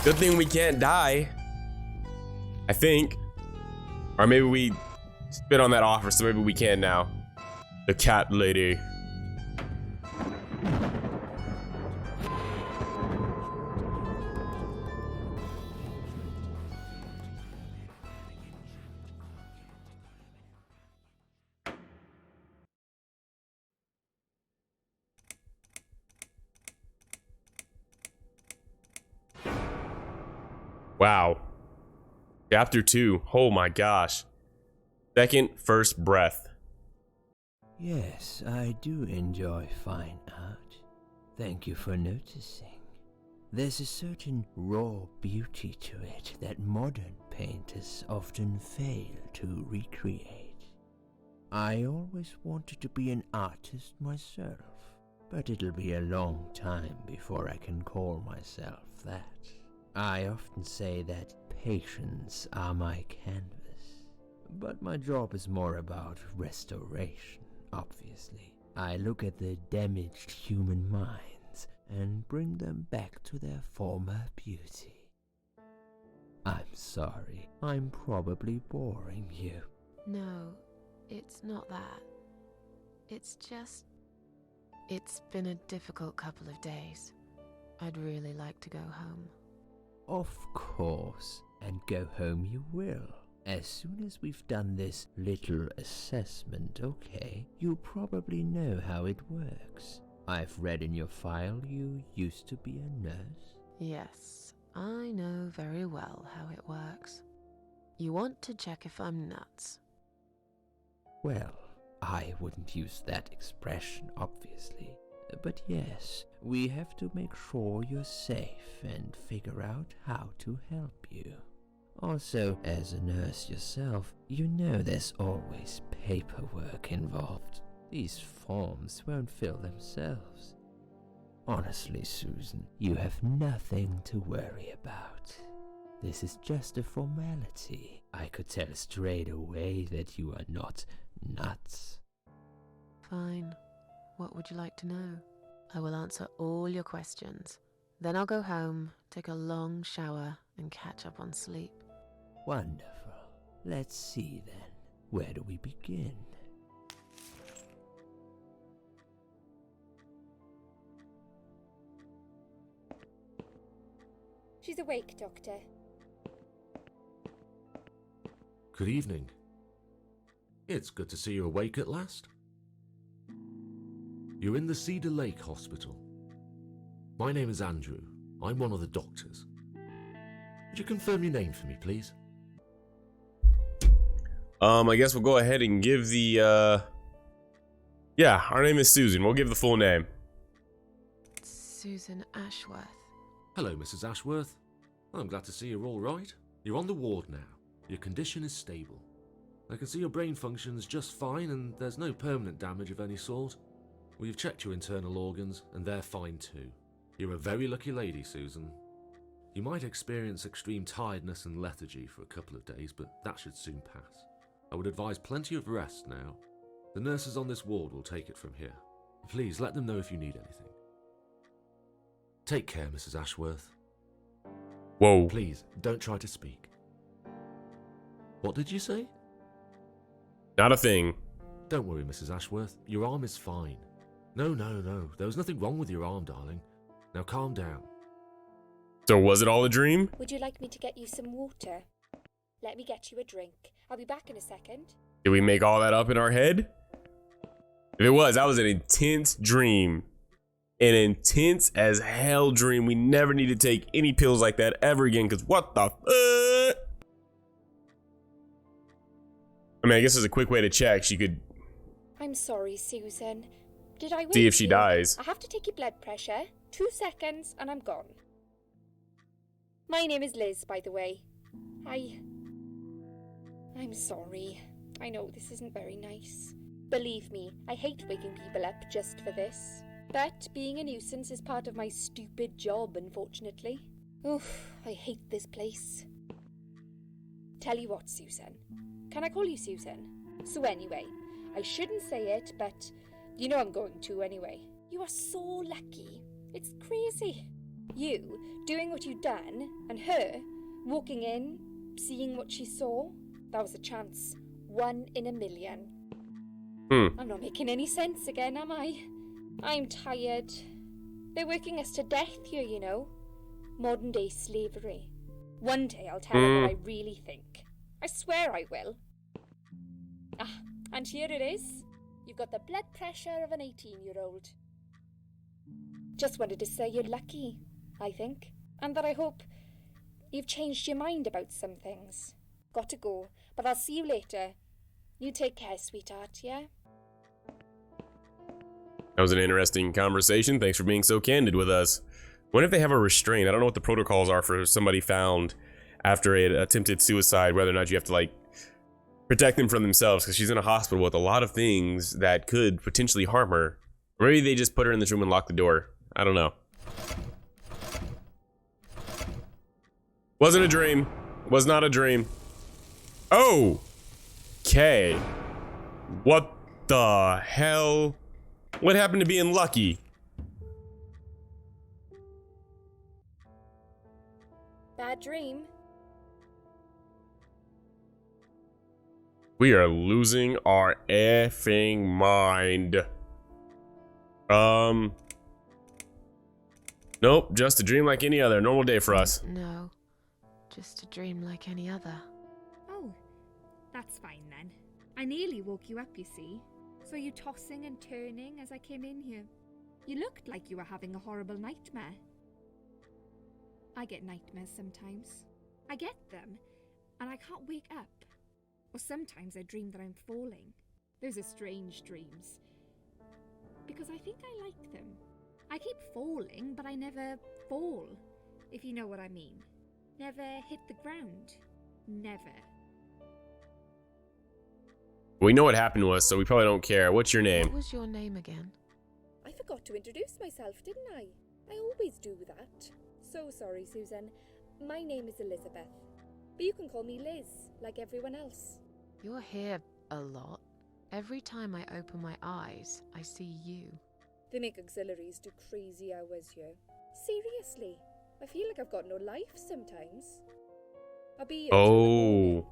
Good thing we can't die. I think. Or maybe we spit on that offer, so maybe we can now. The cat lady. Wow. Chapter 2. Oh my gosh. Second first breath. Yes, I do enjoy fine art. Thank you for noticing. There's a certain raw beauty to it that modern painters often fail to recreate. I always wanted to be an artist myself, but it'll be a long time before I can call myself that. I often say that patients are my canvas, but my job is more about restoration, obviously. I look at the damaged human minds and bring them back to their former beauty. I'm sorry, I'm probably boring you. No, it's not that. It's just... It's been a difficult couple of days. I'd really like to go home. Of course, and go home you will. As soon as we've done this little assessment, okay, you'll probably know how it works. I've read in your file you used to be a nurse. Yes, I know very well how it works. You want to check if I'm nuts. Well, I wouldn't use that expression, obviously. But yes, we have to make sure you're safe and figure out how to help you. Also, as a nurse yourself, you know there's always paperwork involved. These forms won't fill themselves. Honestly, Susan, you have nothing to worry about. This is just a formality. I could tell straight away that you are not nuts. Fine. What would you like to know? I will answer all your questions. Then I'll go home, take a long shower, and catch up on sleep. Wonderful. Let's see then. Where do we begin? She's awake, Doctor. Good evening. It's good to see you awake at last. You're in the Cedar Lake Hospital. My name is Andrew. I'm one of the doctors. Would you confirm your name for me, please? I guess we'll go ahead and give the, yeah, our name is Susan. We'll give the full name. Susan Ashworth. Hello, Mrs. Ashworth. I'm glad to see you're all right. You're on the ward now. Your condition is stable. I can see your brain functions just fine and there's no permanent damage of any sort. We've checked your internal organs and they're fine too. You're a very lucky lady, Susan. You might experience extreme tiredness and lethargy for a couple of days, but that should soon pass. I would advise plenty of rest now. The nurses on this ward will take it from here. Please let them know if you need anything. Take care, Mrs. Ashworth. Whoa. Please, don't try to speak. What did you say? Not a thing. Don't worry, Mrs. Ashworth. Your arm is fine. No. There was nothing wrong with your arm, darling. Now calm down. So was it all a dream? Would you like me to get you some water? Let me get you a drink. I'll be back in a second. Did we make all that up in our head? If it was, that was an intense dream. An intense as hell dream. We never need to take any pills like that ever again, because what the fuck? I mean, I guess there's a quick way to check. She could I'm sorry, Susan. Did I wake see if she you? dies. I have to take your blood pressure. 2 seconds and I'm gone. My name is Liz, by the way. I'm sorry. I know this isn't very nice. Believe me, I hate waking people up just for this. But being a nuisance is part of my stupid job, unfortunately. Oof, I hate this place. Tell you what, Susan. Can I call you Susan? So anyway, I shouldn't say it, but you know I'm going to anyway. You are so lucky. It's crazy. You doing what you'd done, and her walking in, seeing what she saw. That was a chance. 1 in a million. I'm not making any sense again, am I? I'm tired. They're working us to death here, you know. Modern day slavery. One day I'll tell them what I really think. I swear I will. Ah, and here it is. You've got the blood pressure of an 18-year-old. Just wanted to say you're lucky, I think. And that I hope you've changed your mind about some things. Got to go, but I'll see you later. You take care, sweetheart, yeah? That was an interesting conversation. Thanks for being so candid with us. What if they have a restraint? I don't know what the protocols are for somebody found after an attempted suicide, whether or not you have to, like, protect them from themselves, because she's in a hospital with a lot of things that could potentially harm her. Or maybe they just put her in this room and lock the door. I don't know. Wasn't a dream. Was not a dream. Oh! Okay. What the hell? What happened to being lucky? Bad dream. We are losing our effing mind. Nope, just a dream like any other. Normal day for us. No, just a dream like any other. Oh, that's fine then. I nearly woke you up, you see. Saw you tossing and turning as I came in here. You looked like you were having a horrible nightmare. I get nightmares sometimes. I get them, and I can't wake up. Or sometimes I dream that I'm falling. Those are strange dreams. Because I think I like them. I keep falling, but I never fall, if you know what I mean. Never hit the ground. Never. We know what happened to us, so we probably don't care. What's your name? What was your name again? I forgot to introduce myself, didn't I? I always do that. So sorry, Susan. My name is Elizabeth. But you can call me Liz, like everyone else. You're here a lot. Every time I open my eyes, I see you. They make auxiliaries do crazy hours here. Seriously, I feel like I've got no life sometimes. I'll be here till the morning. Oh.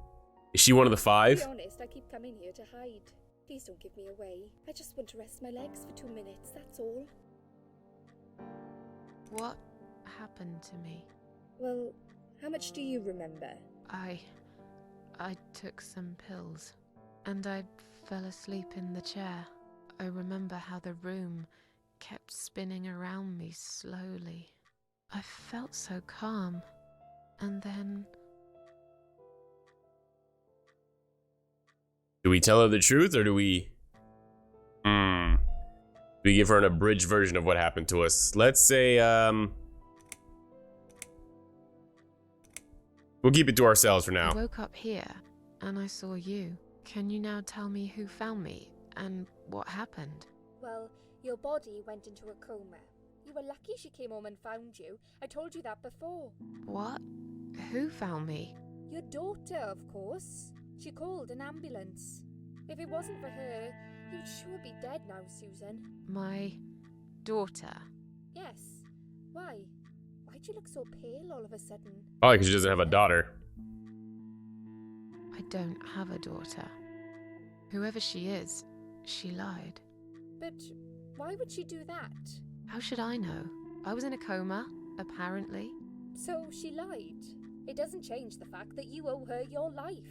Is she one of the To 5? be honest, I keep coming here to hide. Please don't give me away. I just want to rest my legs for 2 minutes, that's all. What happened to me? Well, how much do you remember? I took some pills, and I fell asleep in the chair. I remember how the room kept spinning around me slowly. I felt so calm, and then... Do we tell her the truth, or do we... Do we give her an abridged version of what happened to us? Let's say, we'll keep it to ourselves for I now. woke up here, and I saw you. Can you now tell me who found me, and what happened? Well, your body went into a coma. You were lucky she came home and found you. I told you that before. What? Who found me? Your daughter, of course. She called an ambulance. If it wasn't for her, you'd sure be dead now, Susan. My daughter. Yes. Why? Why'd you look so pale all of a sudden? Probably because she doesn't have a daughter. I don't have a daughter. Whoever she is, she lied. But why would she do that? How should I know? I was in a coma, apparently. So she lied. It doesn't change the fact that you owe her your life.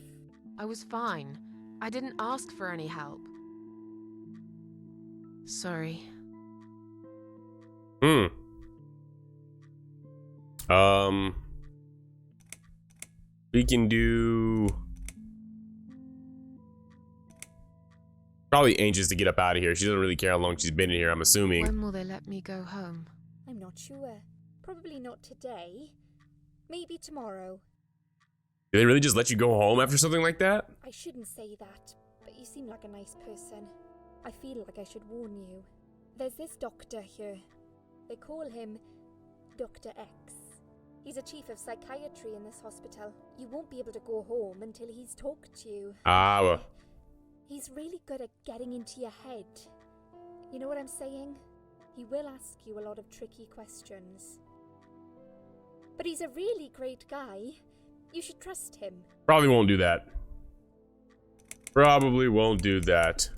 I was fine. I didn't ask for any help. Sorry. We can do... Probably anxious to get up out of here. She doesn't really care how long she's been in here, I'm assuming. When will they let me go home? I'm not sure. Probably not today. Maybe tomorrow. Do they really just let you go home after something like that? I shouldn't say that, but you seem like a nice person. I feel like I should warn you. There's this doctor here. They call him Dr. X. He's a chief of psychiatry in this hospital. You won't be able to go home until he's talked to you. Ah, well. He's really good at getting into your head. You know what I'm saying? He will ask you a lot of tricky questions. but he's a really great guy. You should trust him. Probably won't do that. Probably won't do that.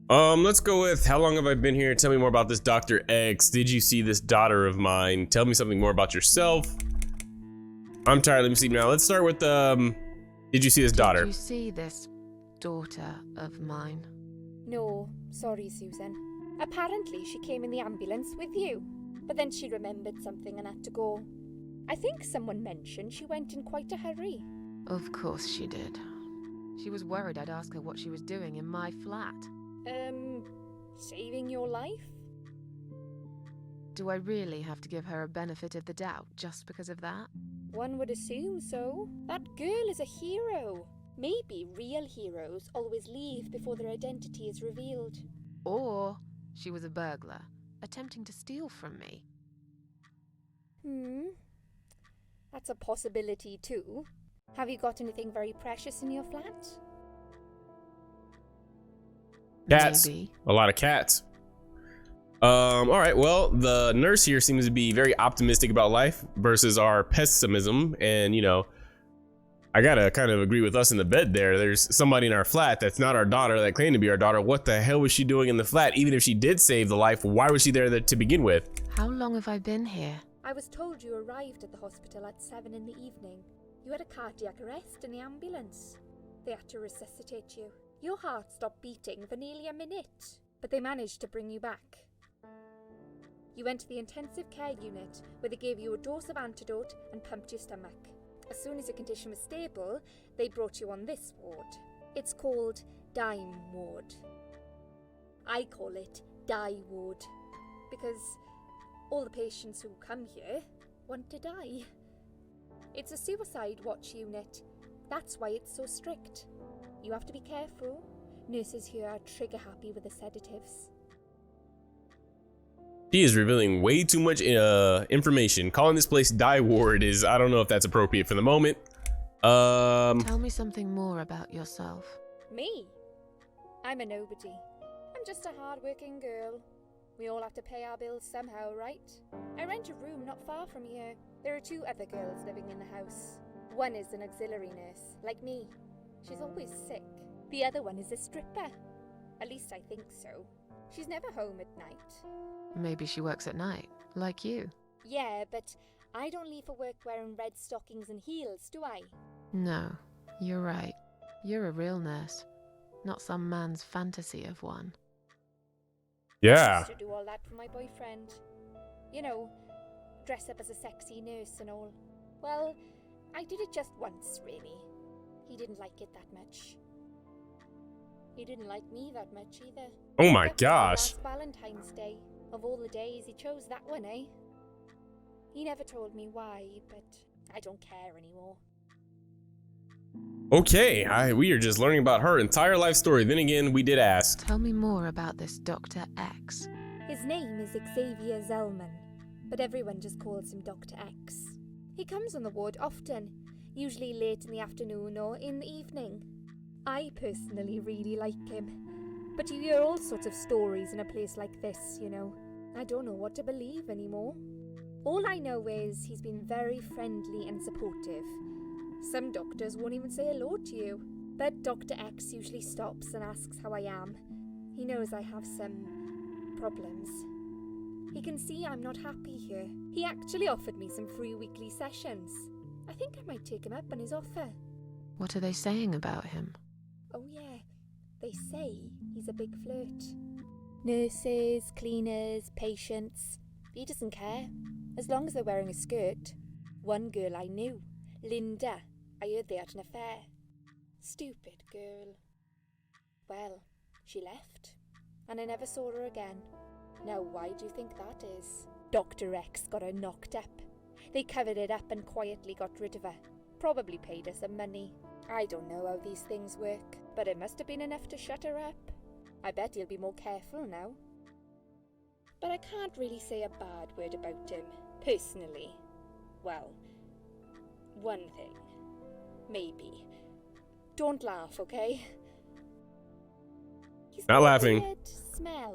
Let's go with how long have I been here? Tell me more about this Dr. X. Did you see this daughter of mine? Tell me something more about yourself. I'm tired. Let me see now. Let's start with did you see this daughter? Did you see this daughter of mine? No, sorry, Susan. Apparently she came in the ambulance with you, but then she remembered something and had to go. I think someone mentioned she went in quite a hurry. Of course she did. She was worried I'd ask her what she was doing in my flat. Saving your life? Do I really have to give her a benefit of the doubt just because of that? One would assume so. That girl is a hero. Maybe real heroes always leave before their identity is revealed. Or she was a burglar, attempting to steal from me. That's a possibility too. Have you got anything very precious in your flat? Cats. Maybe. A lot of cats. All right, well, the nurse here seems to be very optimistic about life versus our pessimism. And, you know, I gotta kind of agree with us in the bed there. There's somebody in our flat that's not our daughter that claimed to be our daughter. What the hell was she doing in the flat? Even if she did save the life, why was she there to begin with? How long have I been here? I was told you arrived at the hospital at 7 in the evening. You had a cardiac arrest in the ambulance. They had to resuscitate you. Your heart stopped beating for nearly a minute, but they managed to bring you back. You went to the intensive care unit, where they gave you a dose of antidote and pumped your stomach. As soon as your condition was stable, they brought you on this ward. It's called Dime Ward. I call it Die Ward, because all the patients who come here want to die. It's a suicide watch unit. That's why it's so strict. You have to be careful. Nurses here are trigger happy with the sedatives. She is revealing way too much information. Calling this place Die Ward is, I don't know if that's appropriate for the moment. Tell me something more about yourself. Me? I'm a nobody. I'm just a hard-working girl. We all have to pay our bills somehow, right? I rent a room not far from here. There are 2 other girls living in the house. One is an auxiliary nurse, like me. She's always sick. The other one is a stripper. At least I think so. She's never home at night. Maybe she works at night, like you. Yeah, but I don't leave for work wearing red stockings and heels, do I? No, you're right. You're a real nurse, not some man's fantasy of one. Yeah. I used to do all that for my boyfriend. You know, dress up as a sexy nurse and all. Well, I did it just once, really. He didn't like it that much. He didn't like me that much either. Oh my That was gosh. last Valentine's Day. Of all the days, he chose that one, eh? He never told me why, but I don't care anymore. Okay, we are just learning about her entire life story. Then again, we did ask. Tell me more about this Dr. X. His name is Xavier Zellman, but everyone just calls him Dr. X. He comes on the ward often, usually late in the afternoon or in the evening. I personally really like him, but you hear all sorts of stories in a place like this, you know. I don't know what to believe anymore. All I know is he's been very friendly and supportive. Some doctors won't even say hello to you, but Dr. X usually stops and asks how I am. He knows I have some problems. He can see I'm not happy here. He actually offered me some free weekly sessions. I think I might take him up on his offer. What are they saying about him? Oh yeah, they say he's a big flirt. Nurses, cleaners, patients. He doesn't care, as long as they're wearing a skirt. One girl I knew, Linda, I heard they had an affair. Stupid girl. Well, she left, and I never saw her again. Now why do you think that is? Dr. X got her knocked up. They covered it up and quietly got rid of her. Probably paid her some money. I don't know how these things work, but it must have been enough to shut her up. I bet he'll be more careful now. But I can't really say a bad word about him, personally. Well, one thing. Maybe. Don't laugh, okay? He's Not got a laughing. weird smell.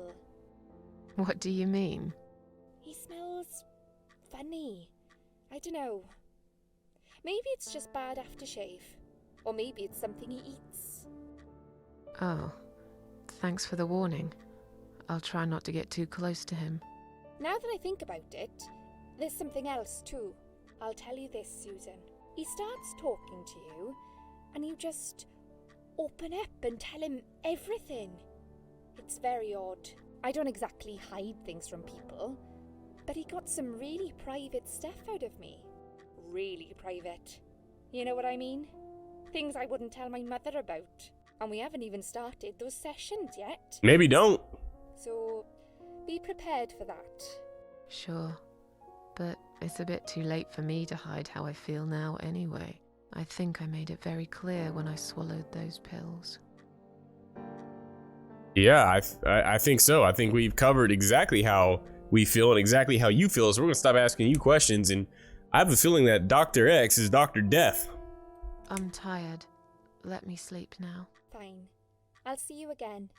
What do you mean? He smells funny. I don't know. Maybe it's just bad aftershave. Or maybe it's something he eats. Oh, thanks for the warning. I'll try not to get too close to him. Now that I think about it, there's something else too. I'll tell you this, Susan. He starts talking to you, and you just open up and tell him everything. It's very odd. I don't exactly hide things from people, but he got some really private stuff out of me. Really private. You know what I mean? Things I wouldn't tell my mother about. And we haven't even started those sessions yet. Maybe don't. So, be prepared for that. Sure, but it's a bit too late for me to hide how I feel now anyway. I think I made it very clear when I swallowed those pills. Yeah, I think so. I think we've covered exactly how we feel and exactly how you feel. So we're gonna stop asking you questions, and I have a feeling that Dr. X is Dr. Death. I'm tired. Let me sleep now. Fine. I'll see you again.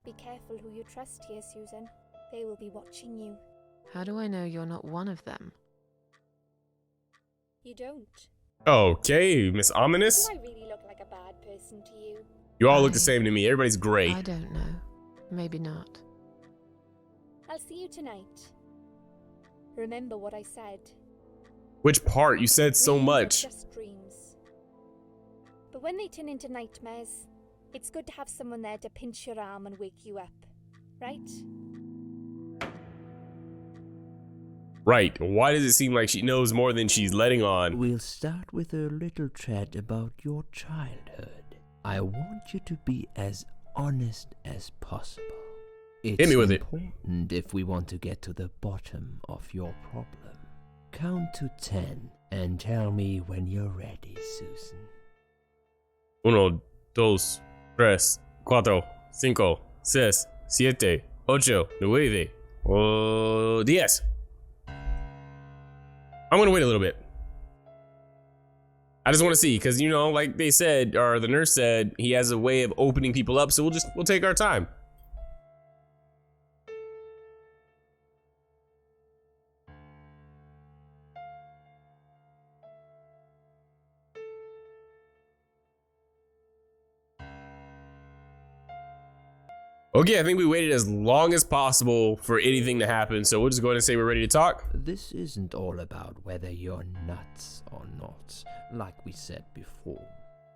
Be careful who you trust here, Susan. They will be watching you. How do I know you're not one of them? You don't. Okay, Miss Ominous. Do I really look like a bad person to you? You all look the same to me. Everybody's great. I don't know. Maybe not. I'll see you tonight. Remember what I said. Which part? You said so Dreams are much. just dreams. But when they turn into nightmares, it's good to have someone there to pinch your arm and wake you up, right? Right. Why does it seem like she knows more than she's letting on? We'll start with a little chat about your childhood. I want you to be as honest as possible. It's Hit me with it. important if we want to get to the bottom of your problem. Count to 10 and tell me when you're ready, Susan. 1, 2, 3, 4, 5, 6, 7, 8, 9, 10. I'm gonna wait a little bit. I just want to see, because you know, like they said, or the nurse said, he has a way of opening people up, so we'll take our time. Okay, I think we waited as long as possible for anything to happen, so we'll just go ahead and say we're ready to talk. This isn't all about whether you're nuts or not, like we said before.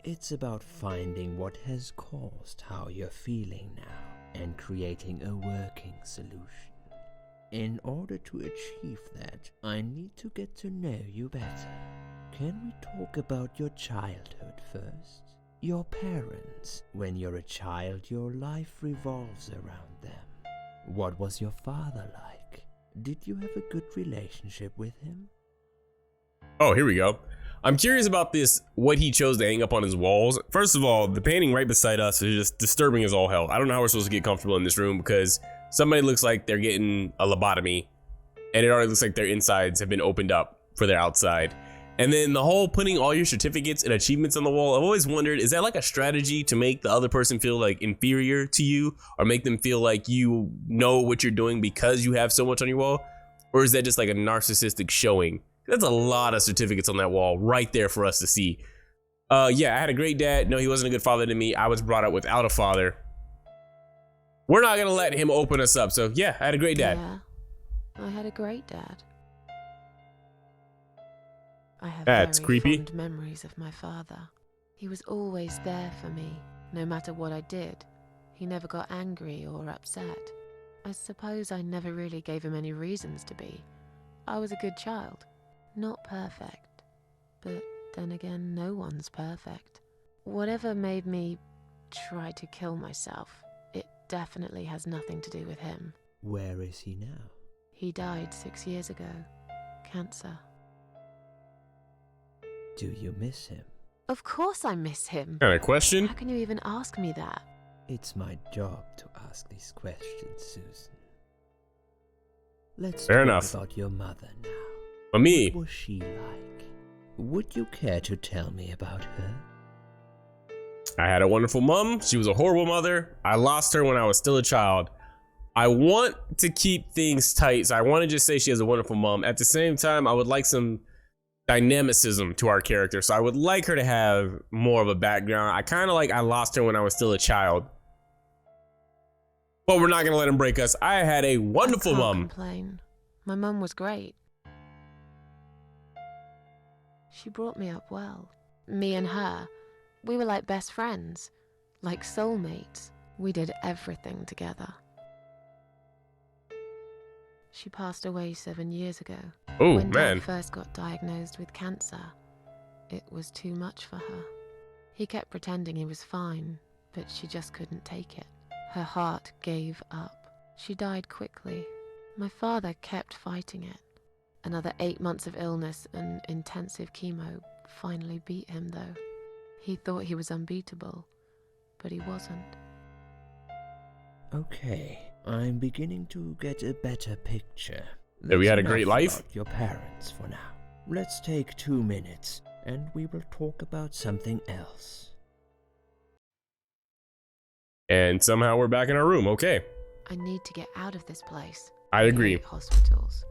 It's about finding what has caused how you're feeling now and creating a working solution. In order to achieve that, I need to get to know you better. Can we talk about your childhood first? Your parents. When you're a child, your life revolves around them. What was your father like? Did you have a good relationship with him? Oh, here we go. I'm curious about this, what he chose to hang up on his walls. First of all, the painting right beside us is just disturbing as all hell. I don't know how we're supposed to get comfortable in this room because somebody looks like they're getting a lobotomy and it already looks like their insides have been opened up for their outside. And then the whole putting all your certificates and achievements on the wall, I've always wondered, is that like a strategy to make the other person feel like inferior to you or make them feel like you know what you're doing because you have so much on your wall? Or is that just like a narcissistic showing? That's a lot of certificates on that wall right there for us to see. Yeah, I had a great dad. No, he wasn't a good father to me. I was brought up without a father. We're not gonna let him open us up. So yeah, I had a great dad. Yeah, I had a great dad. I have That's very creepy. fond memories of my father. He was always there for me, no matter what I did. He never got angry or upset. I suppose I never really gave him any reasons to be. I was a good child. Not perfect. But then again, no one's perfect. Whatever made me try to kill myself, it definitely has nothing to do with him. Where is he now? He died 6 years ago. Cancer. Do you miss him? Of course I miss him. Kind of question? How can you even ask me that? It's my job to ask these questions, Susan. Let's Fair talk enough. about your mother now. But me, What was she like? Would you care to tell me about her? I had a wonderful mom. She was a horrible mother. I lost her when I was still a child. I want to keep things tight, so I want to just say she has a wonderful mom. At the same time, I would like some dynamicism to our character, so I would like her to have more of a background. I kind of like I lost her when I was still a child, but we're not gonna let him break us. I had a wonderful I can't mom. complain. My mum was great. She brought me up well. Me and her, we were like best friends, like soulmates. We did everything together. She passed away 7 years ago. Oh, When man. Dad first got diagnosed with cancer, it was too much for her. He kept pretending he was fine, but she just couldn't take it. Her heart gave up. She died quickly. My father kept fighting it. Another 8 months of illness and intensive chemo finally beat him, though. He thought he was unbeatable, but he wasn't. Okay, I'm beginning to get a better picture. Yeah, we had a That's great enough life. about your parents for now. Let's take 2 minutes, and we will talk about something else. And somehow we're back in our room. Okay, I need to get out of this place. I agree. hate hospitals.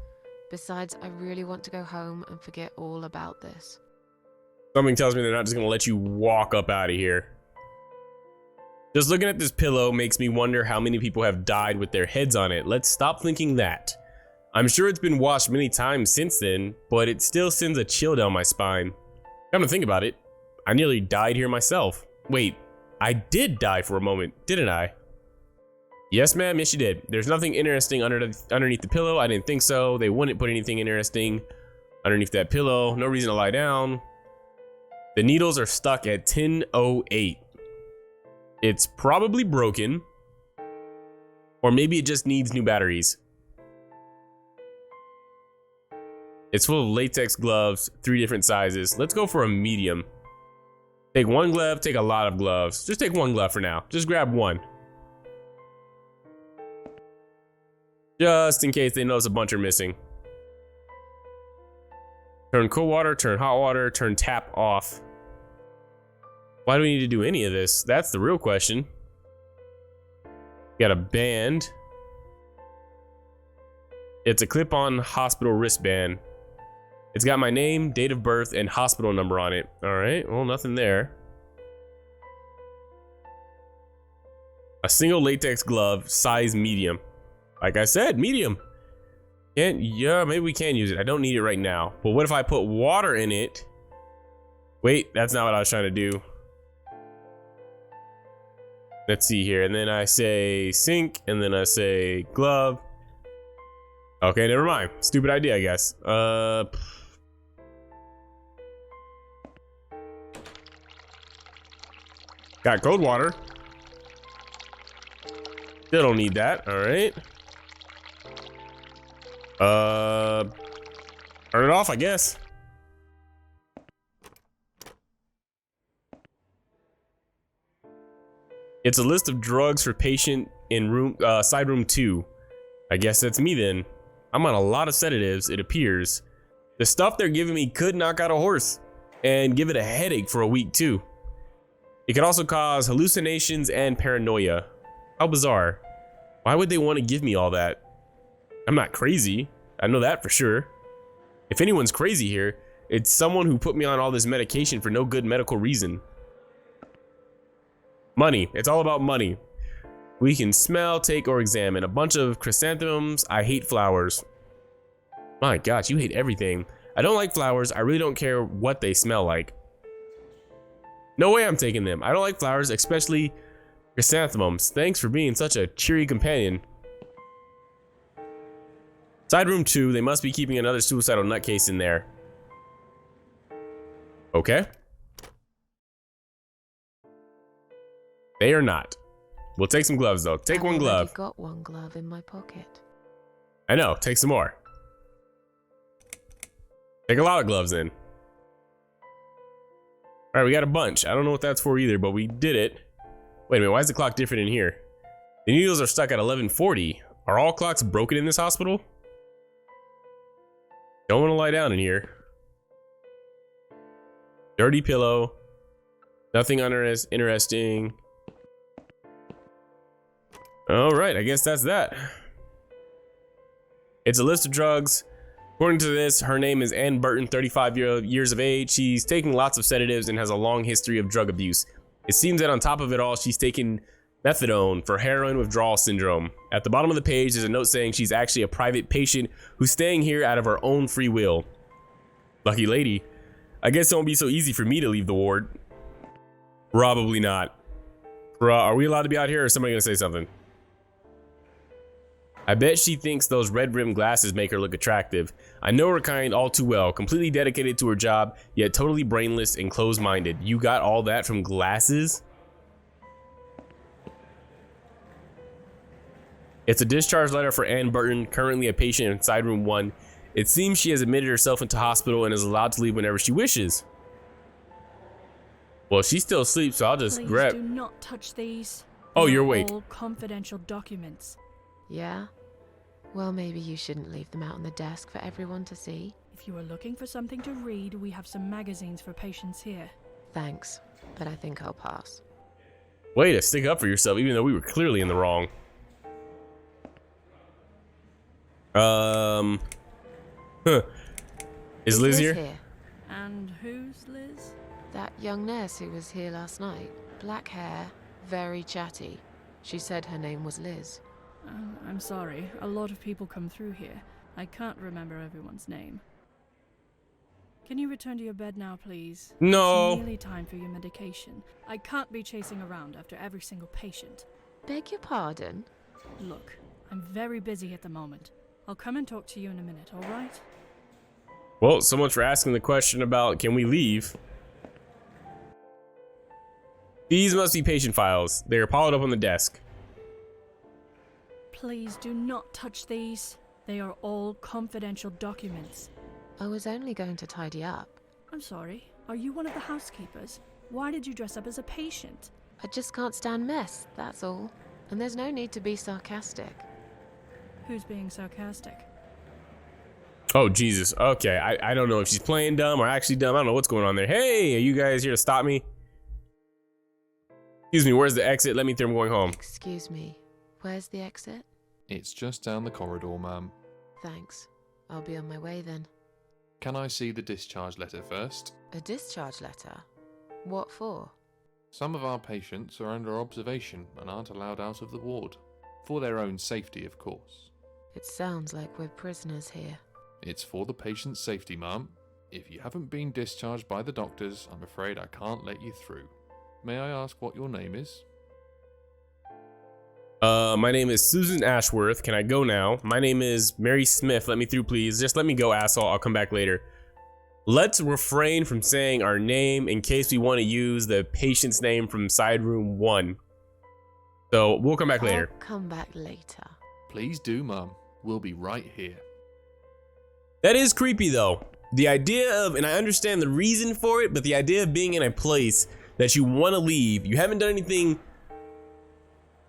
Besides, I really want to go home and forget all about this. Something tells me they're not just gonna let you walk up out of here. Just looking at this pillow makes me wonder how many people have died with their heads on it. Let's stop thinking that. I'm sure it's been washed many times since then, but it still sends a chill down my spine. Come to think about it, I nearly died here myself. Wait, I did die for a moment, didn't I? Yes, ma'am, yes you did. There's nothing interesting underneath the pillow. I didn't think so. They wouldn't put anything interesting underneath that pillow. No reason to lie down. The needles are stuck at 10:08. It's probably broken, or maybe it just needs new batteries. It's full of latex gloves, 3 different sizes. Let's go for a medium. Take 1 glove, take a lot of gloves. Just take 1 glove for now. Just grab 1. Just in case they notice a bunch are missing. Turn cold water, turn hot water, turn tap off. Why do we need to do any of this? That's the real question. Got a band. It's a clip-on hospital wristband. It's got my name, date of birth, and hospital number on it. All right, well, nothing there. A single latex glove, size medium. Like I said, medium. Yeah, maybe we can use it. I don't need it right now. But what if I put water in it? Wait, that's not what I was trying to do. Let's see here. And then I say sink, and then I say glove. Okay, never mind. Stupid idea, I guess. Got cold water. Still don't need that. All right. Turn it off, I guess. It's a list of drugs for patient in side room 2. I guess that's me then. I'm on a lot of sedatives, it appears. The stuff they're giving me could knock out a horse and give it a headache for a week too. It could also cause hallucinations and paranoia. How bizarre. Why would they want to give me all that? I'm not crazy. I know that for sure. If anyone's crazy here, it's someone who put me on all this medication for no good medical reason. Money. It's all about money. We can smell, take, or examine. A bunch of chrysanthemums. I hate flowers. My gosh, you hate everything. I don't like flowers. I really don't care what they smell like. No way I'm taking them. I don't like flowers, especially chrysanthemums. Thanks for being such a cheery companion. Side room 2, they must be keeping another suicidal nutcase in there. Okay. They are not. We'll take some gloves though. Take 1 glove. I've got 1 glove in my pocket. I know, take some more. Take a lot of gloves in. Alright, we got a bunch. I don't know what that's for either, but we did it. Wait a minute, why is the clock different in here? The needles are stuck at 11:40. Are all clocks broken in this hospital? Don't want to lie down in here. Dirty pillow. Nothing interesting. All right, I guess that's that. It's a list of drugs. According to this, her name is Ann Burton, 35 years of age. She's taking lots of sedatives and has a long history of drug abuse. It seems that on top of it all, she's taken methadone for heroin withdrawal syndrome. At the bottom of the page, there's a note saying she's actually a private patient who's staying here out of her own free will. Lucky lady. I guess it won't be so easy for me to leave the ward. Probably not. Are we allowed to be out here, or is somebody gonna say something? I bet she thinks those red-rimmed glasses make her look attractive. I know her kind all too well, completely dedicated to her job, yet totally brainless and closed-minded. You got all that from glasses? It's a discharge letter for Ann Burton, currently a patient in side room 1. It seems she has admitted herself into hospital and is allowed to leave whenever she wishes. Well, she's still asleep, so I'll just Please grab. do not touch these. Oh, They you're are awake. all confidential documents. Yeah? Well, maybe you shouldn't leave them out on the desk for everyone to see. If you are looking for something to read, we have some magazines for patients here. Thanks, but I think I'll pass. Way to stick up for yourself, even though we were clearly in the wrong. Is Liz here? And who's Liz? That young nurse who was here last night. Black hair, very chatty. She said her name was Liz. I'm sorry. A lot of people come through here. I can't remember everyone's name. Can you return to your bed now, please? No. It's nearly time for your medication. I can't be chasing around after every single patient. Beg your pardon? Look, I'm very busy at the moment. I'll come and talk to you in a minute, all right? Well, so much for asking the question about can we leave? These must be patient files. They are piled up on the desk. Please do not touch these. They are all confidential documents. I was only going to tidy up. I'm sorry. Are you one of the housekeepers? Why did you dress up as a patient? I just can't stand mess, that's all. And there's no need to be sarcastic. Who's being sarcastic? Oh, Jesus. Okay, I don't know if she's playing dumb or actually dumb. I don't know what's going on there. Hey, are you guys here to stop me? Excuse me, where's the exit? Let me through, I'm going home. Excuse me, where's the exit? It's just down the corridor, ma'am. Thanks. I'll be on my way then. Can I see the discharge letter first? A discharge letter? What for? Some of our patients are under observation and aren't allowed out of the ward. For their own safety, of course. It sounds like we're prisoners here. It's for the patient's safety, ma'am. If you haven't been discharged by the doctors, I'm afraid I can't let you through. May I ask what your name is? My name is Susan Ashworth. Can I go now? My name is Mary Smith. Let me through, please. Just let me go, asshole. I'll come back later. Let's refrain from saying our name in case we want to use the patient's name from side room 1. So we'll come back later. I'll come back later. Please do, ma'am. We'll be right here. That is creepy, though. The idea of, and I understand the reason for it, but the idea of being in a place that you want to leave, you haven't done anything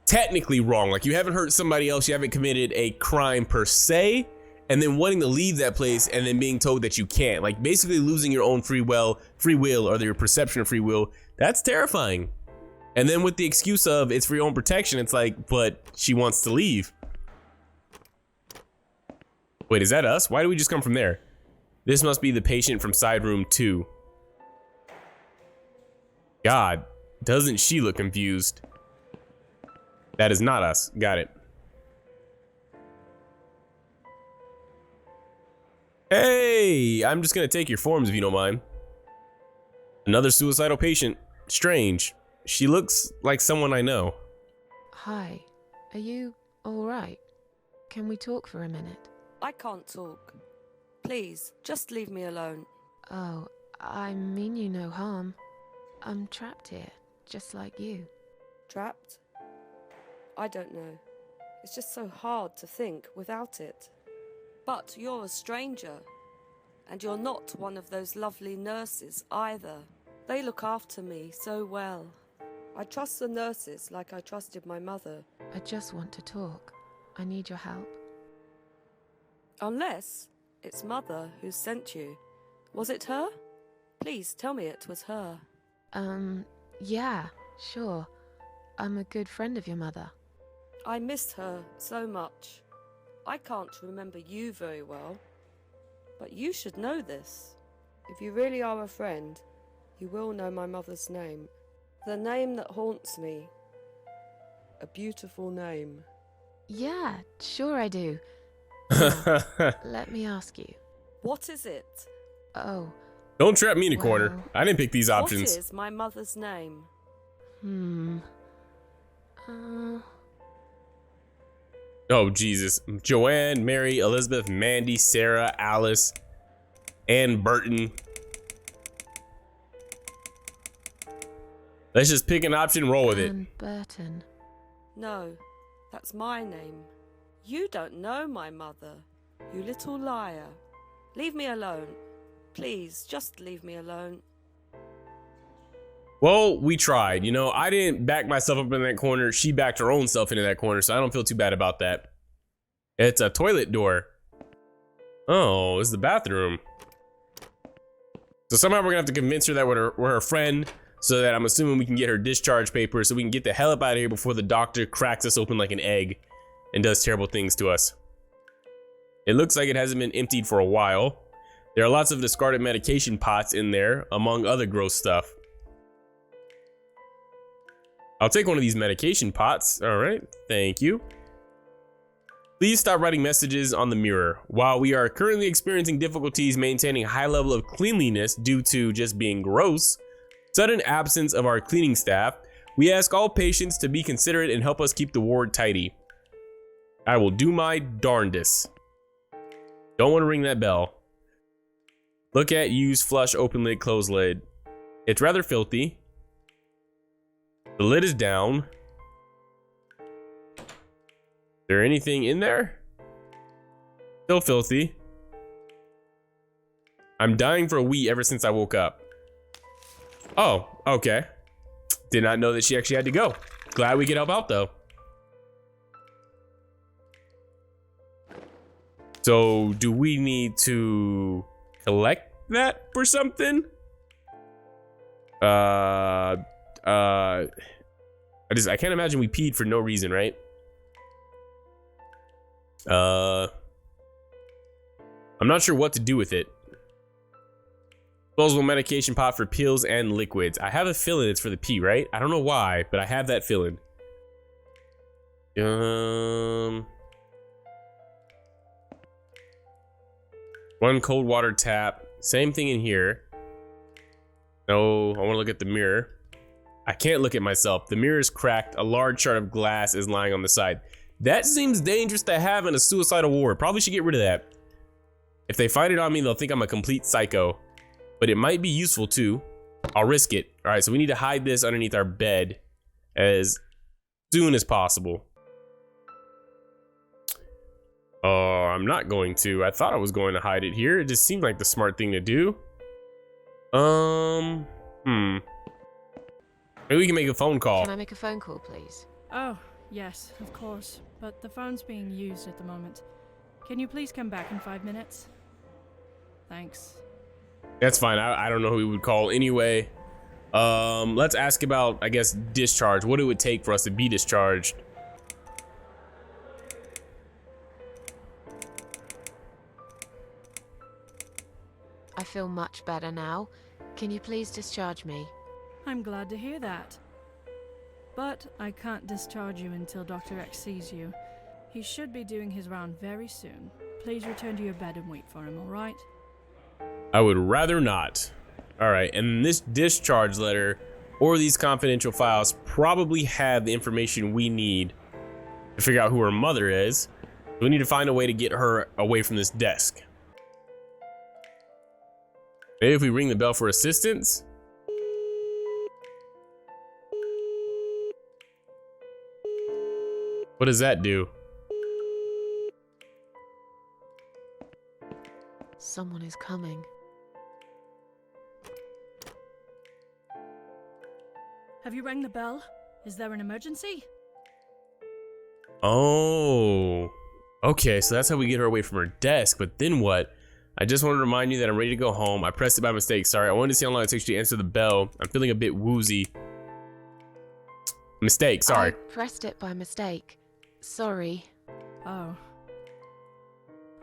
technically wrong. Like you haven't hurt somebody else, you haven't committed a crime per se, and then wanting to leave that place and then being told that you can't. Like basically losing your own free will, or your perception of free will. That's terrifying. And then with the excuse of it's for your own protection, it's like, but she wants to leave. Wait, is that us? Why did we just come from there? This must be the patient from side room 2. God, doesn't she look confused? That is not us. Got it. Hey, I'm just gonna take your forms if you don't mind. Another suicidal patient. Strange. She looks like someone I know. Hi, are you alright? Can we talk for a minute? I can't talk. Please, just leave me alone. Oh, I mean you no harm. I'm trapped here, just like you. Trapped? I don't know. It's just so hard to think without it. But you're a stranger. And you're not one of those lovely nurses either. They look after me so well. I trust the nurses like I trusted my mother. I just want to talk. I need your help. Unless it's Mother who sent you. Was it her? Please tell me it was her. Yeah, sure. I'm a good friend of your mother. I miss her so much. I can't remember you very well, but you should know this. If you really are a friend, you will know my mother's name. The name that haunts me. A beautiful name. Yeah, sure I do. Now, let me ask you. What is it? Oh, Don't trap me in a corner. Well, I didn't pick these What options. is my mother's name? Oh, Jesus. Joanne, Mary, Elizabeth, Mandy, Sarah, Alice, Ann Burton. Let's just pick an option and roll with it. Ann Burton. No, that's my name. You don't know my mother, you little liar. Leave me alone. Please, just leave me alone. Well, we tried. You know, I didn't back myself up in that corner. She backed her own self into that corner, so I don't feel too bad about that. It's a toilet door. Oh, it's the bathroom. So somehow we're gonna have to convince her that we're her friend, so that I'm assuming we can get her discharge papers so we can get the hell up out of here before the doctor cracks us open like an egg and does terrible things to us. It looks like it hasn't been emptied for a while. There are lots of discarded medication pots in there, among other gross stuff. I'll take one of these medication pots. All right, thank you. Please stop writing messages on the mirror. While we are currently experiencing difficulties maintaining a high level of cleanliness due to just being gross, sudden absence of our cleaning staff, we ask all patients to be considerate and help us keep the ward tidy. I will do my darndest. Don't want to ring that bell. Look at use, flush, open lid, close lid. It's rather filthy. The lid is down. Is there anything in there? Still filthy. I'm dying for a wee ever since I woke up. Oh, okay. Did not know that she actually had to go. Glad we could help out though. So, do we need to collect that for something? I can't imagine we peed for no reason, right? I'm not sure what to do with it. Disposable medication pot for pills and liquids. I have a feeling it's for the pee, right? I don't know why, but I have that feeling. One cold water tap. Same thing in here. No, I want to look at the mirror. I can't look at myself. The mirror is cracked. A large shard of glass is lying on the side. That seems dangerous to have in a suicidal ward. Probably should get rid of that. If they find it on me, they'll think I'm a complete psycho. But it might be useful too. I'll risk it. All right, so we need to hide this underneath our bed as soon as possible. Oh, I'm not going to. I thought I was going to hide it here. It just seemed like the smart thing to do. Maybe we can make a phone call. Can I make a phone call, please? Oh, yes, of course. But the phone's being used at the moment. Can you please come back in 5 minutes? Thanks. That's fine. I don't know who we would call anyway. Let's ask about, I guess, discharge. What it would take for us to be discharged. I feel much better now. Can you please discharge me? I'm glad to hear that. But I can't discharge you until Dr. X sees you. He should be doing his round very soon. Please return to your bed and wait for him, alright? I would rather not. Alright, and this discharge letter or these confidential files probably have the information we need to figure out who her mother is. We need to find a way to get her away from this desk. Maybe if we ring the bell for assistance? What does that do? Someone is coming. Have you rang the bell? Is there an emergency? Oh. Okay, so that's how we get her away from her desk, but then what? I just want to remind you that I'm ready to go home. I pressed it by mistake. Sorry, I wanted to see how long it takes you to answer the bell. I'm feeling a bit woozy. Mistake, sorry. I pressed it by mistake. Sorry. Oh.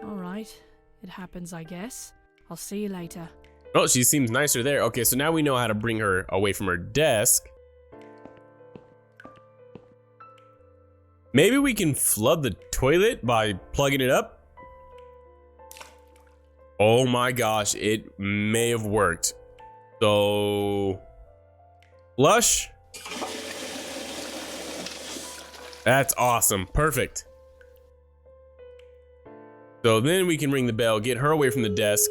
Alright. It happens, I guess. I'll see you later. Oh, she seems nicer there. Okay, so now we know how to bring her away from her desk. Maybe we can flood the toilet by plugging it up. Oh my gosh, it may have worked. So, flush. That's awesome, perfect. So then we can ring the bell, get her away from the desk.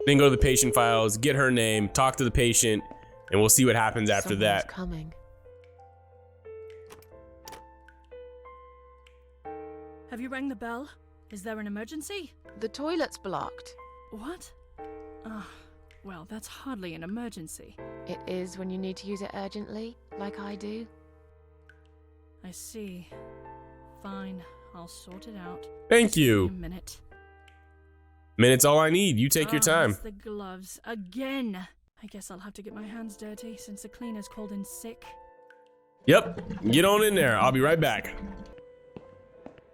Then go to the patient files, get her name, talk to the patient, and we'll see what happens after Someone's that. coming. Have you rang the bell? Is there an emergency? The toilet's blocked. What? Well, that's hardly an emergency. It is when you need to use it urgently, like I do. I see. Fine, I'll sort it out. Thank Just give me you. a minute. Minute's all I need. You take your time. It's the gloves again. I guess I'll have to get my hands dirty since the cleaner's called in sick. Yep, get on in there. I'll be right back.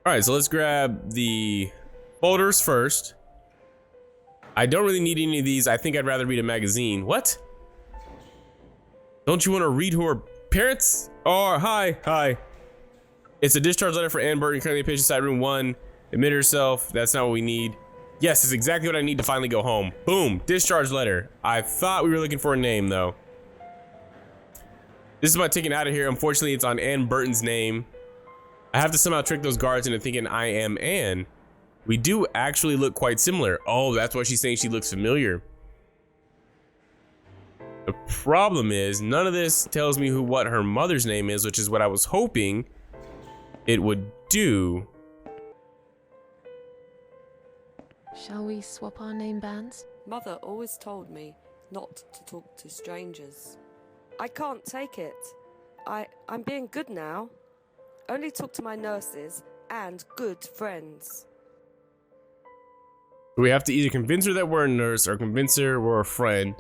All right, so let's grab the folders first. I don't really need any of these. I think I'd rather read a magazine. What? Don't you want to read who her parents are? Hi. It's a discharge letter for Ann Burton, currently patient side room 1. Admit herself. That's not what we need. Yes, it's exactly what I need to finally go home. Boom, discharge letter. I thought we were looking for a name though. This is my ticket out of here. Unfortunately, it's on Ann Burton's name. I have to somehow trick those guards into thinking I am Ann. We do actually look quite similar. Oh, that's why she's saying she looks familiar. The problem is none of this tells me what her mother's name is, which is what I was hoping it would do. Shall we swap our name bands? Mother always told me not to talk to strangers. I can't take it. I'm being good now. Only talk to my nurses and good friends. We have to either convince her that we're a nurse or convince her we're a friend.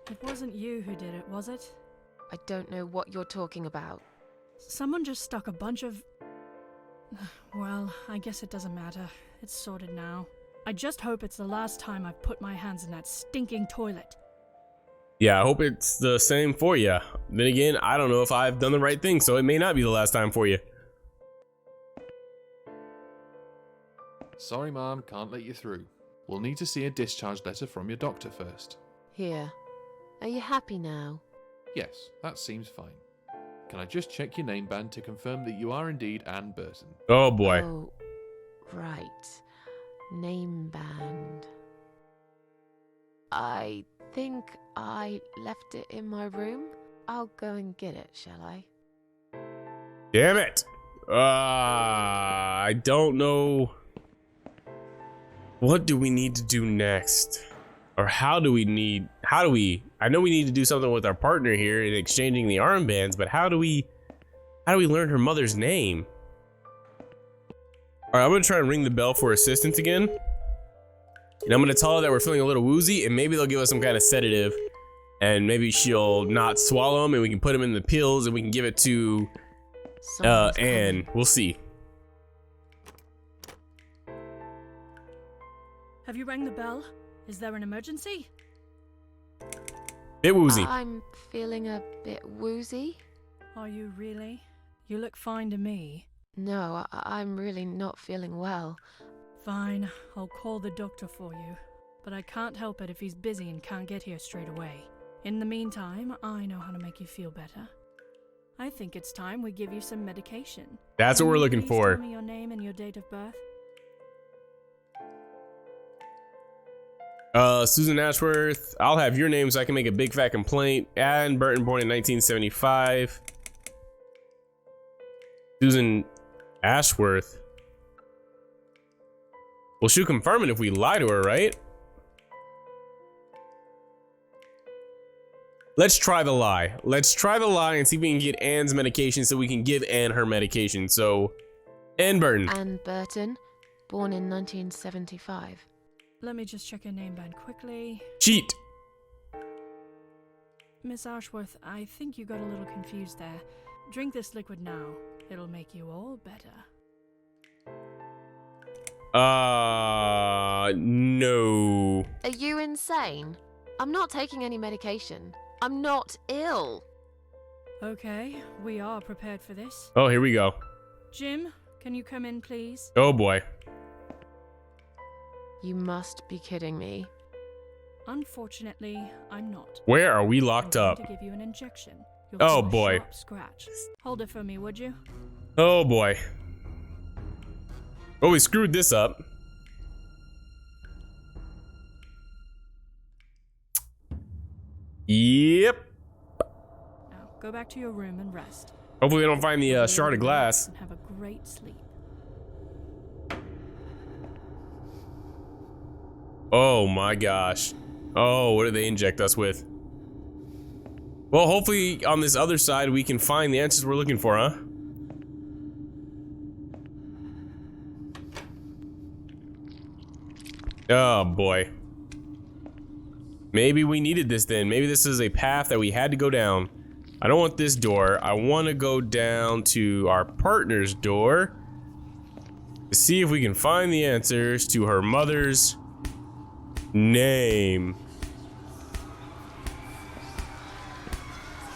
It wasn't you who did it, was it? I don't know what you're talking about. Someone just stuck a bunch of... Well, I guess it doesn't matter. It's sorted now. I just hope it's the last time I've put my hands in that stinking toilet. Yeah, I hope it's the same for you. Then again, I don't know if I've done the right thing, so it may not be the last time for you. Sorry, Mom, can't let you through. We'll need to see a discharge letter from your doctor first. Here. Are you happy now? Yes, that seems fine. Can I just check your name band to confirm that you are indeed Ann Burton? Oh boy. Oh, right. Name band. I think I left it in my room. I'll go and get it, shall I? Damn it. I don't know. What do we need to do next? Or I know we need to do something with our partner here in exchanging the armbands, but how do we learn her mother's name? All right, I'm gonna try and ring the bell for assistance again. And I'm gonna tell her that we're feeling a little woozy and maybe they'll give us some kind of sedative and maybe she'll not swallow them and we can put them in the pills and we can give it to Anne. We'll see. Have you rang the bell? Is there an emergency? Bit woozy. I'm feeling a bit woozy. Are you really? You look fine to me. No, I'm really not feeling well. Fine, I'll call the doctor for you. But I can't help it if he's busy and can't get here straight away. In the meantime, I know how to make you feel better. I think it's time we give you some medication. That's what we're looking for. Tell me your name and your date of birth. Susan Ashworth. I'll have your name so I can make a big fat complaint. Ann Burton, born in 1975. Susan Ashworth. Well, she'll confirm it if we lie to her, right? Let's try the lie. Let's try the lie and see if we can get Anne's medication so we can give Anne her medication. So, Ann Burton. Ann Burton, born in 1975. Let me just check your name band quickly. Cheat. Miss Ashworth, I think you got a little confused there. Drink this liquid now. It'll make you all better. No. Are you insane? I'm not taking any medication. I'm not ill. Okay, we are prepared for this. Oh, here we go. Jim, can you come in, please? Oh boy. You must be kidding me. Unfortunately, I'm not. Where are we locked I'm up? going to give you an injection. You'll Oh feel a boy. sharp scratch. Hold it for me, would you? Oh boy. Oh, we screwed this up. Yep. Now, go back to your room and rest. Hopefully we don't find the shard of glass. And have a great sleep. Oh my gosh. Oh, what did they inject us with? Well, hopefully on this other side we can find the answers we're looking for, huh? Oh boy. Maybe we needed this then. Maybe this is a path that we had to go down. I don't want this door. I want to go down to our partner's door to see if we can find the answers to her mother's name.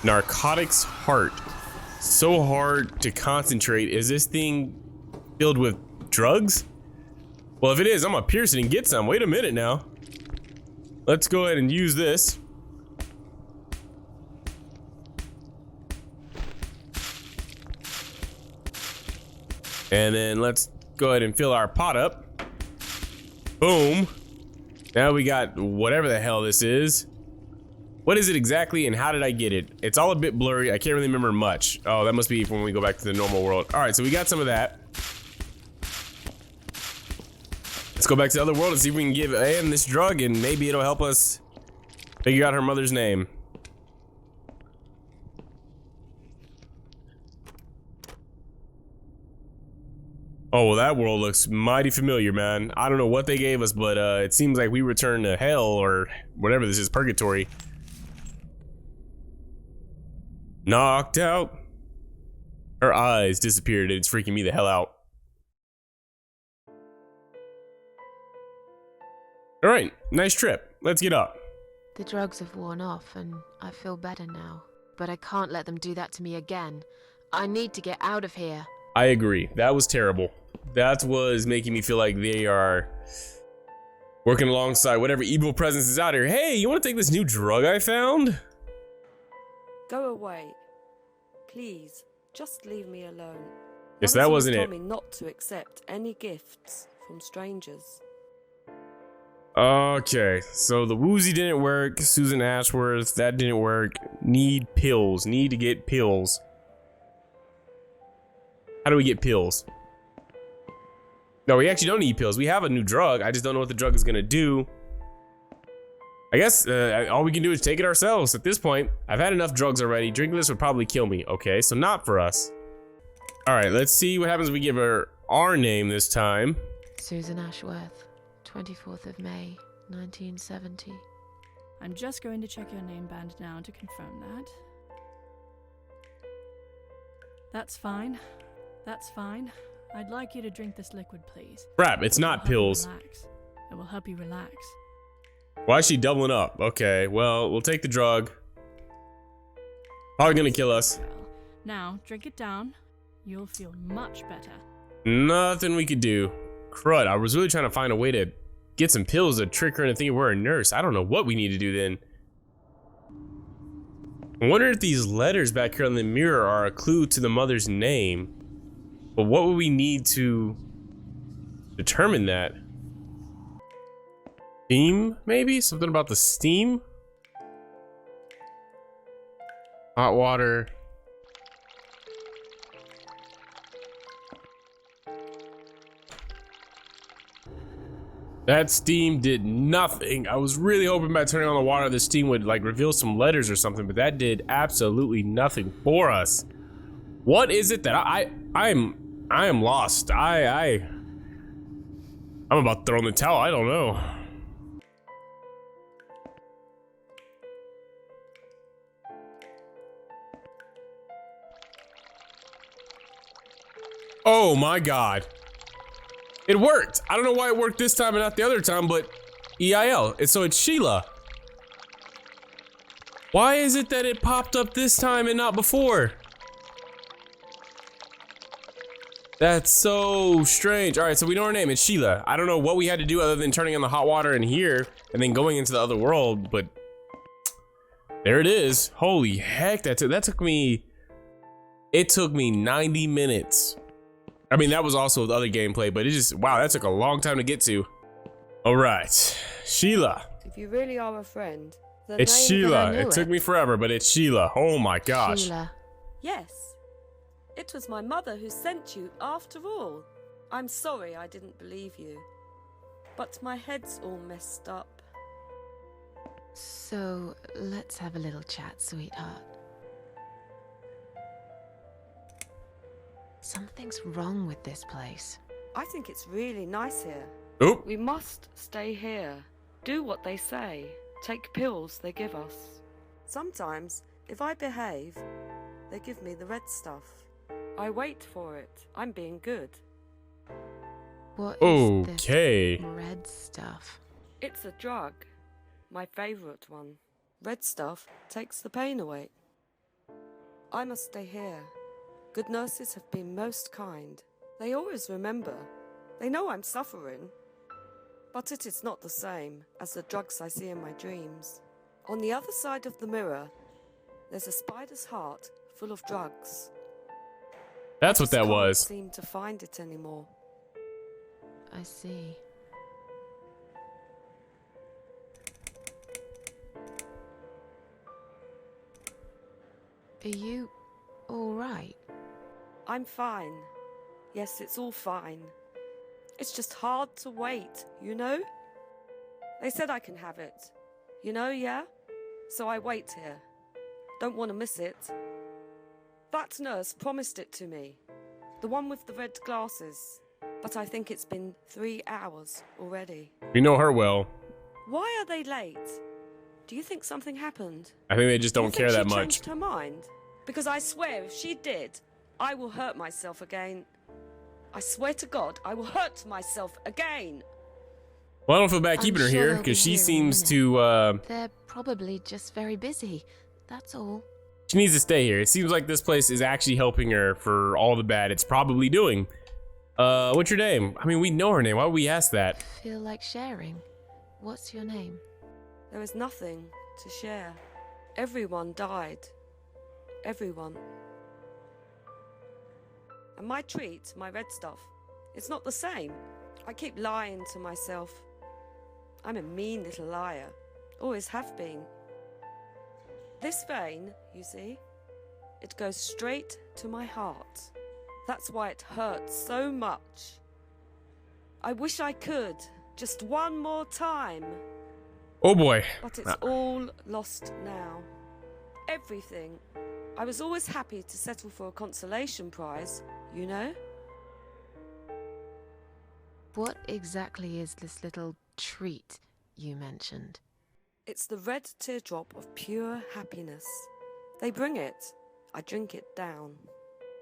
Narcotics heart. So hard to concentrate. Is this thing filled with drugs? Well, if it is, I'm gonna pierce it and get some. Wait a minute now. Let's go ahead and use this. And then let's go ahead and fill our pot up. Boom. Now we got whatever the hell this is. What is it exactly and how did I get it? It's all a bit blurry. I can't really remember much. Oh, that must be when we go back to the normal world. All right, so we got some of that. Let's go back to the other world and see if we can give Anne this drug and maybe it'll help us figure out her mother's name. Oh, well, that world looks mighty familiar, man. I don't know what they gave us, but it seems like we returned to hell or whatever this is, purgatory. Knocked out. Her eyes disappeared and it's freaking me the hell out. All right, nice trip. Let's get up. The drugs have worn off and I feel better now. But I can't let them do that to me again. I need to get out of here. I agree. That was terrible. That was making me feel like they are working alongside whatever evil presence is out here. Hey, you want to take this new drug I found? Go away. Please, just leave me alone. Yes, that wasn't it. Told me not to accept any gifts from strangers. Okay, so the woozy didn't work. Susan Ashworth, that didn't work. Need pills. Need to get pills. How do we get pills? No, we actually don't need pills. We have a new drug. I just don't know what the drug is gonna do. I guess all we can do is take it ourselves at this point. I've had enough drugs already. Drinking this would probably kill me. Okay, so not for us. All right, let's see what happens if we give her our name this time. Susan Ashworth, 24th of May, 1970. I'm just going to check your name band now to confirm that. That's fine. That's fine. I'd like you to drink this liquid, please. Crap, it's not pills. Relax. It will help you relax. Why is she doubling up? Okay, well, we'll take the drug. Probably gonna kill us. Well, now, drink it down. You'll feel much better. Nothing we could do. Crud, I was really trying to find a way to get some pills to trick her into thinking we're a nurse. I don't know what we need to do then. I wonder if these letters back here on the mirror are a clue to the mother's name. But what would we need to determine that? Steam, maybe? Something about the steam? Hot water. That steam did nothing. I was really hoping by turning on the water, the steam would like reveal some letters or something, but that did absolutely nothing for us. What is it that I am lost? I'm about to throw in the towel. I don't know. Oh my God. It worked. I don't know why it worked this time and not the other time, but EIL. So it's Sheila. Why is it that it popped up this time and not before? That's so strange. All right, so we know her name. It's Sheila. I don't know what we had to do other than turning on the hot water in here and then going into the other world, but there it is. Holy heck, that took me, it took me 90 minutes. I mean, that was also the other gameplay, but it just, wow, that took a long time to get to. All right, Sheila. If you really are a friend, then It's name- Sheila. knew It took it. me forever, but it's Sheila. Oh my gosh. Sheila. Yes. It was my mother who sent you after all. I'm sorry I didn't believe you. But my head's all messed up. So, let's have a little chat, sweetheart. Something's wrong with this place. I think it's really nice here. Oop. We must stay here. Do what they say. Take pills they give us. Sometimes, if I behave, they give me the red stuff. I wait for it. I'm being good. What is Okay. this red stuff? It's a drug. My favourite one. Red stuff takes the pain away. I must stay here. Good nurses have been most kind. They always remember. They know I'm suffering. But it is not the same as the drugs I see in my dreams. On the other side of the mirror, there's a spider's heart full of drugs. That's I what just that can't was. seem to find it anymore. I see. Are you all right? I'm fine. Yes, it's all fine. It's just hard to wait, you know? They said I can have it. You know, yeah? So I wait here. Don't want to miss it. That nurse promised it to me. The one with the red glasses. But I think it's been 3 hours already. We know her well. Why are they late? Do you think something happened? I think they just Do you don't think care that she much. changed her mind? Because I swear, if she did, I will hurt myself again. I swear to God, I will hurt myself again. Well, I don't feel bad I'm keeping her sure here they'll be because she here in a seems minute. to, They're probably just very busy. That's all. she needs to stay here. It seems like this place is actually helping her for all the bad it's probably doing. What's your name? I mean, we know her name. Why would we ask that? Feel like sharing? What's your name? There is nothing to share. Everyone died. Everyone. And my treat, my red stuff, it's not the same. I keep lying to myself. I'm a mean little liar. Always have been. This vein, you see, it goes straight to my heart. That's why it hurts so much. I wish I could, just one more time. Oh boy. But it's all lost now. Everything. I was always happy to settle for a consolation prize, you know? What exactly is this little treat you mentioned? It's the red teardrop of pure happiness. They bring it, I drink it down,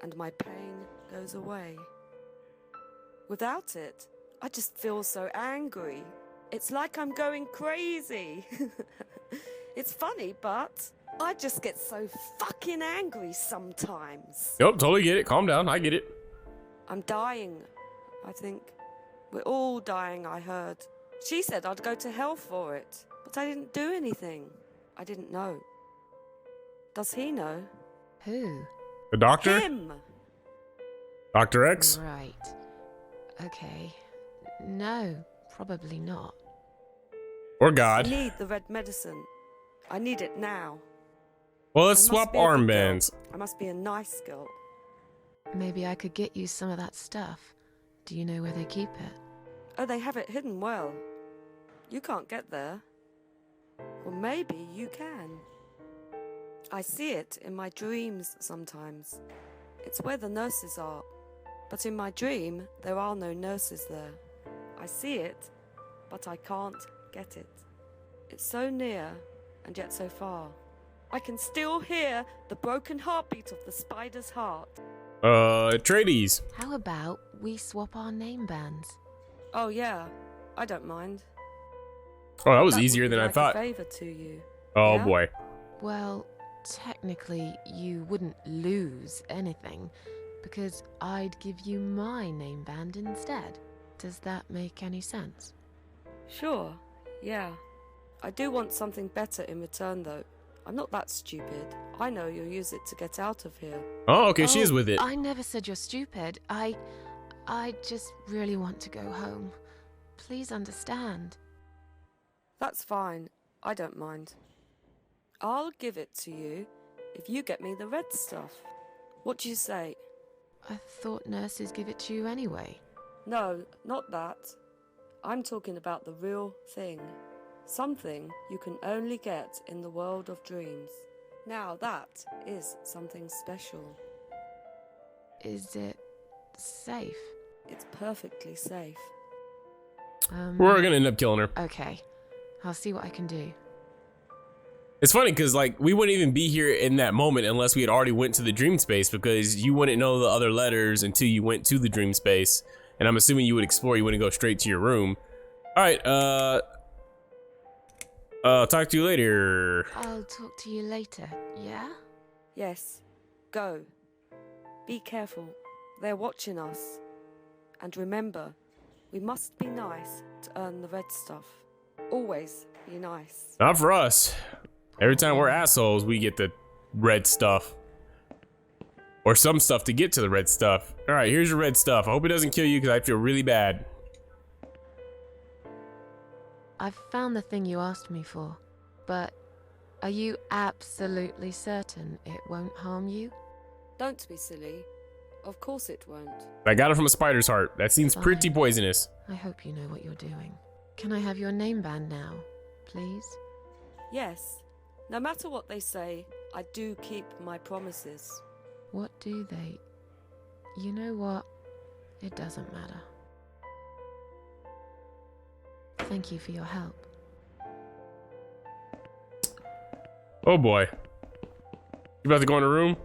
and my pain goes away. Without it, I just feel so angry. It's like I'm going crazy. It's funny, but I just get so fucking angry sometimes. Yep, totally get it. Calm down. I get it. I'm dying, I think. We're all dying, I heard. She said I'd go to hell for it, but I didn't do anything. I didn't know. Does he know? Who? The doctor? Him! Dr. X? Right. Okay. No, probably not. Or I God? need the red medicine. I need it now. Well, I let's must swap be a good girl. armbands. I must be a nice girl. Maybe I could get you some of that stuff. Do you know where they keep it? Oh, they have it hidden well. You can't get there. Or maybe you can. I see it in my dreams sometimes. It's where the nurses are. But in my dream, there are no nurses there. I see it, but I can't get it. It's so near, and yet so far. I can still hear the broken heartbeat of the spider's heart. Atreides. How about we swap our name bands? Oh yeah, I don't mind. Oh, that was That would easier be than I like thought. a favor to you. Oh Yeah? boy. Well, technically, you wouldn't lose anything, because I'd give you my name band instead. Does that make any sense? Sure, yeah. I do want something better in return though. I'm not that stupid. I know you'll use it to get out of here. Oh, okay, she is with it. I never said you're stupid. I just really want to go home. Please understand. That's fine. I don't mind. I'll give it to you if you get me the red stuff. What do you say? I thought nurses give it to you anyway. No, not that. I'm talking about the real thing. Something you can only get in the world of dreams. Now that is something special. Is it safe? It's perfectly safe. We're gonna end up killing her. Okay. I'll see what I can do. It's funny because like we wouldn't even be here in that moment unless we had already went to the dream space, because you wouldn't know the other letters until you went to the dream space. And I'm assuming you would explore, you wouldn't go straight to your room. All right, talk to you later. I'll talk to you later, yeah? Yes. Go. Be careful. They're watching us. And remember, we must be nice to earn the red stuff. Always be nice. Not for us. Every time we're assholes, we get the red stuff. Or some stuff to get to the red stuff. All right, here's your red stuff. I hope it doesn't kill you because I feel really bad. I've found the thing you asked me for, but are you absolutely certain it won't harm you? Don't be silly. Of course it won't. I got it from a spider's heart. That seems pretty Fine. poisonous. I hope you know what you're doing. Can I have your name band now, please? Yes. No matter what they say, I do keep my promises. What do they... You know what? It doesn't matter. Thank you for your help. Oh boy. You about to go in her room?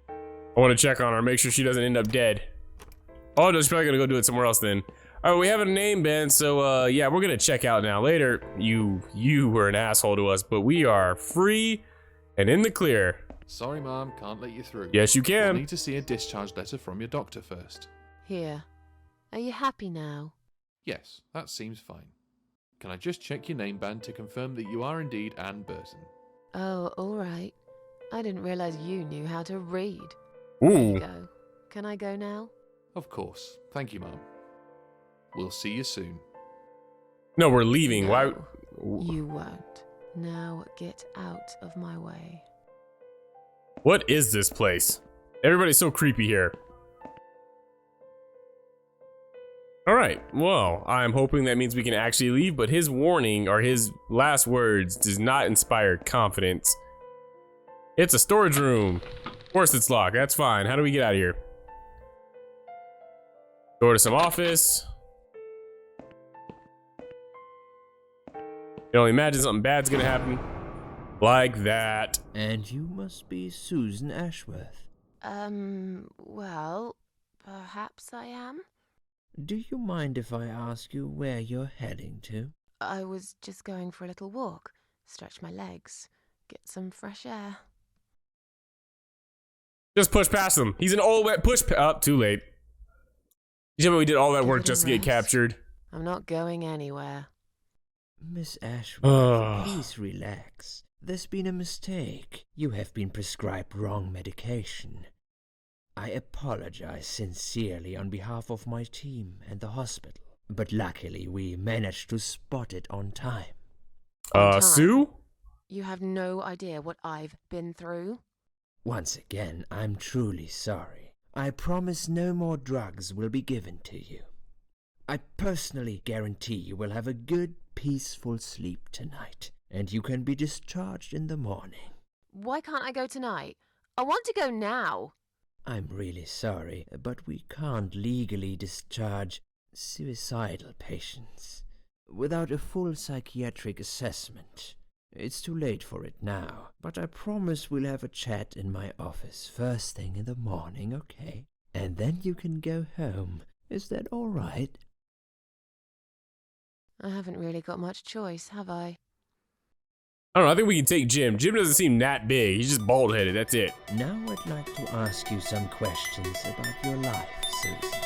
I want to check on her, make sure she doesn't end up dead. Oh no, she's probably gonna go do it somewhere else then. All right, we have a name band, so yeah, we're gonna check out now. Later, you were an asshole to us, but we are free and in the clear. Sorry, Mom, can't let you through. Yes, you You'll can. need to see a discharge letter from your doctor first. Here. Are you happy now? Yes, that seems fine. Can I just check your name band to confirm that you are indeed Anne Burton? Oh, all right. I didn't realize you knew how to read. Ooh. Go. Can I go now? Of course. Thank you, Mom. We'll see you soon. No, we're leaving. No, Why? You won't. Now get out of my way. What is this place? Everybody's so creepy here. All right, well, I'm hoping that means we can actually leave, but his warning, or his last words, does not inspire confidence. It's a storage room. Of course it's locked, that's fine. How do we get out of here? Go to some office. You can only imagine something bad's gonna happen. Like that. And you must be Susan Ashworth. Well, perhaps I am? Do you mind if I ask you where you're heading to? I was just going for a little walk, stretch my legs, get some fresh air. Just push past him. He's an old wet push. Too late. You tell me we did all that Give work it a just to get rest. captured. I'm not going anywhere. Miss Ashworth, please relax. There's been a mistake. You have been prescribed wrong medication. I apologize sincerely on behalf of my team and the hospital, but luckily we managed to spot it on time. On time. Sue? You have no idea what I've been through. Once again, I'm truly sorry. I promise no more drugs will be given to you. I personally guarantee you will have a good, peaceful sleep tonight, and you can be discharged in the morning. Why can't I go tonight? I want to go now. I'm really sorry, but we can't legally discharge suicidal patients without a full psychiatric assessment. It's too late for it now, but I promise we'll have a chat in my office first thing in the morning, okay? And then you can go home. Is that all right? I haven't really got much choice, have I? I don't know, I think we can take Jim. Jim doesn't seem that big. He's just bald-headed, that's it. Now I'd like to ask you some questions about your life, Susan.